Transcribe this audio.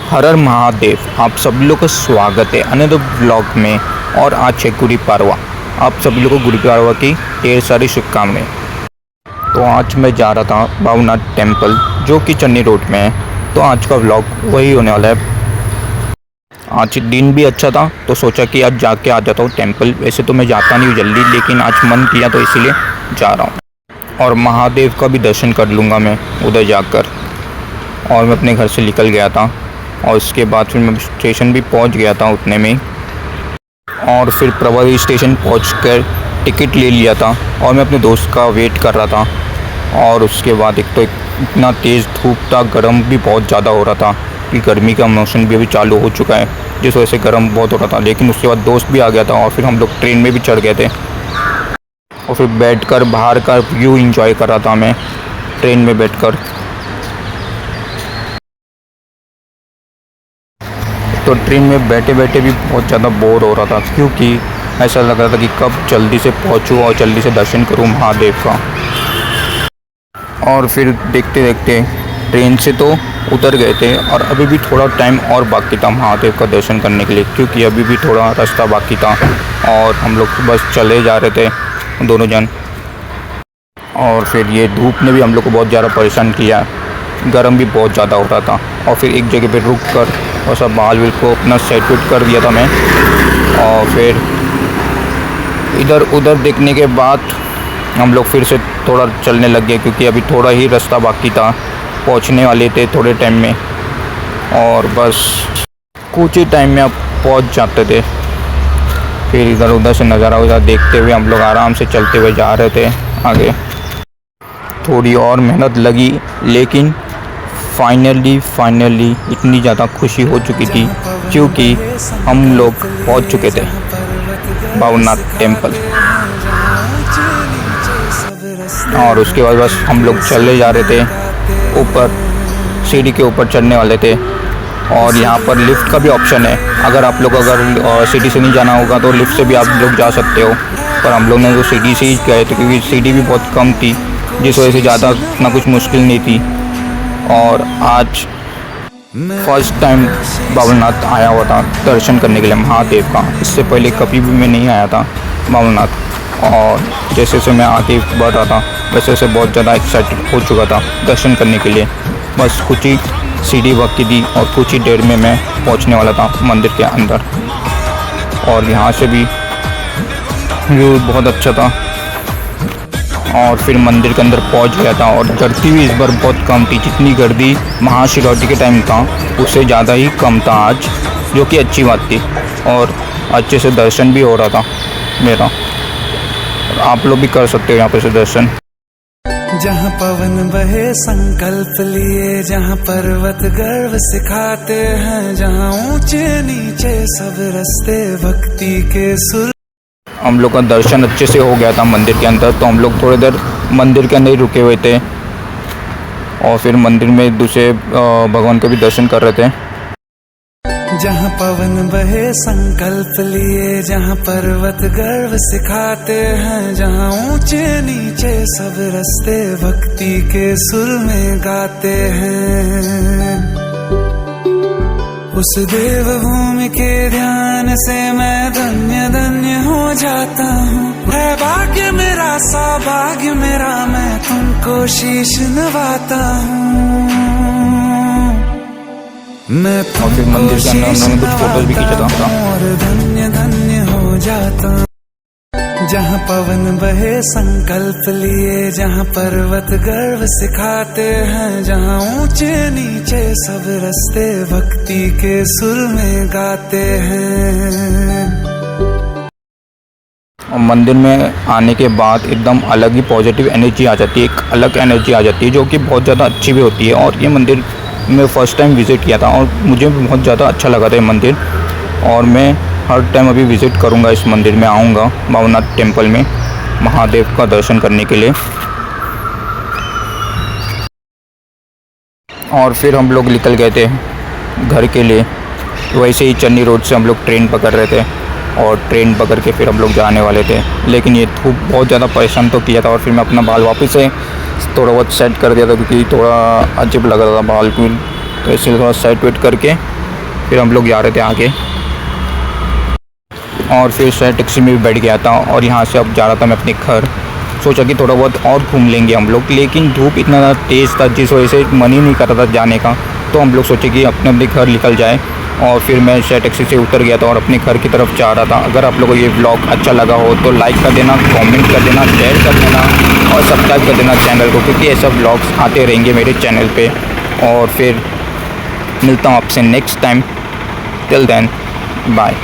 हर हर महादेव। आप सभी लोग का स्वागत है अनदर ब्लॉग में। और आज है गुड़ी पाड़वा। आप सभी लोग को गुड़ी पाड़वा की ढेर सारी शुभकामनाएं। तो आज मैं जा रहा था भावनाथ टेम्पल जो कि चन्नी रोड में है। तो आज का व्लॉग वही होने वाला है। आज दिन भी अच्छा था तो सोचा कि आज जाके आ जाता हूँ टेम्पल। वैसे तो मैं जाता नहीं हूँ जल्दी, लेकिन आज मन किया तो इसीलिए जा रहा हूँ। और महादेव का भी दर्शन कर लूँगा मैं उधर जाकर। और मैं अपने घर से निकल गया था और उसके बाद फिर मैं स्टेशन भी पहुंच गया था उतने में। और फिर प्रभावी स्टेशन पहुंचकर टिकट ले लिया था और मैं अपने दोस्त का वेट कर रहा था। और उसके बाद एक तो इतना तेज़ धूप था, गर्म भी बहुत ज़्यादा हो रहा था कि गर्मी का मौसम भी अभी चालू हो चुका है, जिस वजह से गर्म बहुत हो रहा था। लेकिन उसके बाद दोस्त भी आ गया था और फिर हम लोग ट्रेन में भी चढ़ गए थे। और फिर बैठकर बाहर का व्यू एंजॉय कर रहा था मैं ट्रेन में बैठकर। तो ट्रेन में बैठे बैठे भी बहुत ज़्यादा बोर हो रहा था, क्योंकि ऐसा लग रहा था कि कब जल्दी से पहुंचूं और जल्दी से दर्शन करूं महादेव का। और फिर देखते देखते ट्रेन से तो उतर गए थे और अभी भी थोड़ा टाइम और बाकी था महादेव का दर्शन करने के लिए, क्योंकि अभी भी थोड़ा रास्ता बाकी था। और हम लोग बस चले जा रहे थे दोनों जन। और फिर ये धूप ने भी हम लोग को बहुत ज़्यादा परेशान किया, गर्म भी बहुत ज़्यादा हो रहा था। और फिर एक जगह पे रुक कर और सब बाल विल को अपना सेट कर दिया था मैं। और फिर इधर उधर देखने के बाद हम लोग फिर से थोड़ा चलने लग गए, क्योंकि अभी थोड़ा ही रास्ता बाकी था, पहुंचने वाले थे थोड़े टाइम में। और बस कुछ ही टाइम में अब पहुंच जाते थे। फिर इधर उधर से नज़ारा उधर देखते हुए हम लोग आराम से चलते हुए जा रहे थे आगे। थोड़ी और मेहनत लगी, लेकिन फाइनली इतनी ज़्यादा खुशी हो चुकी थी क्योंकि हम लोग पहुंच चुके थे भावनाथ टेम्पल। और उसके बाद बस हम लोग चले जा रहे थे ऊपर, सीढ़ी के ऊपर चढ़ने वाले थे। और यहाँ पर लिफ्ट का भी ऑप्शन है, अगर आप लोग सीढ़ी से नहीं जाना होगा तो लिफ्ट से भी आप लोग जा सकते हो। पर हम लोग ने तो सीढ़ी से ही गए थे, क्योंकि सीढ़ी भी बहुत कम थी, जिस वजह से ज़्यादा इतना कुछ मुश्किल नहीं थी। और आज फर्स्ट टाइम भावनाथ आया हुआ था दर्शन करने के लिए महादेव का। इससे पहले कभी भी मैं नहीं आया था भावनाथ। और जैसे जैसे मैं आगे बढ़ रहा था वैसे वैसे बहुत ज़्यादा एक्साइटेड हो चुका था दर्शन करने के लिए। बस कुछ ही सीढ़ी बाकी थी और कुछ ही देर में मैं पहुंचने वाला था मंदिर के अंदर। और यहाँ से भी व्यू बहुत अच्छा था। और फिर मंदिर के अंदर पहुंच गया था और गर्दी भी इस बार बहुत कम थी। जितनी गर्दी महाशिवरात्रि के टाइम था उससे ज़्यादा ही कम था आज, जो कि अच्छी बात थी। और अच्छे से दर्शन भी हो रहा था मेरा। आप लोग भी कर सकते हो यहाँ पे से दर्शन। जहाँ पवन बहे संकल्प लिए, जहाँ पर्वत गर्व सिखाते हैं, जहाँ ऊंचे नीचे सब रास्ते भक्ति के सुर। हम लोग का दर्शन अच्छे से हो गया था मंदिर के अंदर। तो हम लोग थोड़ी देर मंदिर के अंदर ही रुके हुए थे और फिर मंदिर में दूसरे भगवान के भी दर्शन कर रहे थे। जहाँ पवन बहे संकल्प लिए, जहाँ पर्वत गर्व सिखाते हैं, जहाँ ऊंचे नीचे सब रास्ते भक्ति के सुर में गाते हैं। उस देवभूमि के ध्यान से मैं धन्य धन्य हो जाता हूँ। है भाग्य मेरा, सौभाग्य मेरा, मैं तुमको शीश नवाता हूँ। मैं और फिर मंदिर के अंदर हमने कुछ फोटोज भी खींचा था और धन्य धन्य हो जाता हूँ। जहाँ पवन बहे संकल्प लिए, जहाँ पर्वत गर्व सिखाते हैं, जहाँ ऊंचे नीचे सब रास्ते भक्ति के सुर में गाते हैं। और मंदिर में आने के बाद एकदम अलग ही पॉजिटिव एनर्जी आ जाती है, एक अलग एनर्जी आ जाती है जो कि बहुत ज़्यादा अच्छी भी होती है। और ये मंदिर मैं फ़र्स्ट टाइम विज़िट किया था और मुझे बहुत ज़्यादा अच्छा लगा था ये मंदिर। और मैं हर टाइम अभी विज़िट करूँगा इस मंदिर में, आऊँगा भावनाथ टेम्पल में महादेव का दर्शन करने के लिए। और फिर हम लोग निकल गए थे घर के लिए। वैसे ही चन्नी रोड से हम लोग ट्रेन पकड़ रहे थे और ट्रेन पकड़ के फिर हम लोग जाने वाले थे। लेकिन ये धूप बहुत ज़्यादा परेशान तो किया था। और फिर मैं अपना बाल वापस से थोड़ा बहुत सेट कर दिया था, क्योंकि थोड़ा अजीब लग रहा था बाल को, तो इसलिए थोड़ा सेट वेट करके फिर हम लोग जा रहे थे आगे और फिर शेयर टैक्सी में भी बैठ गया था और यहाँ से अब जा रहा था मैं अपने घर। सोचा कि थोड़ा बहुत और घूम लेंगे हम लोग, लेकिन धूप इतना ज़्यादा तेज़ था जिस वजह से मन ही नहीं कर रहा था जाने का। तो हम लोग सोचे कि अपने अपने घर निकल जाए और फिर मैं शेयर टैक्सी से उतर गया था और अपने घर की तरफ जा रहा था। अगर आप लोगों को ये व्लॉग अच्छा लगा हो तो लाइक कर देना, कमेंट कर देना, शेयर कर देना और सब्सक्राइब कर देना चैनल को, क्योंकि ऐसा व्लॉग्स आते रहेंगे मेरे चैनल पे। और फिर मिलता हूँ आपसे next time. Till then bye.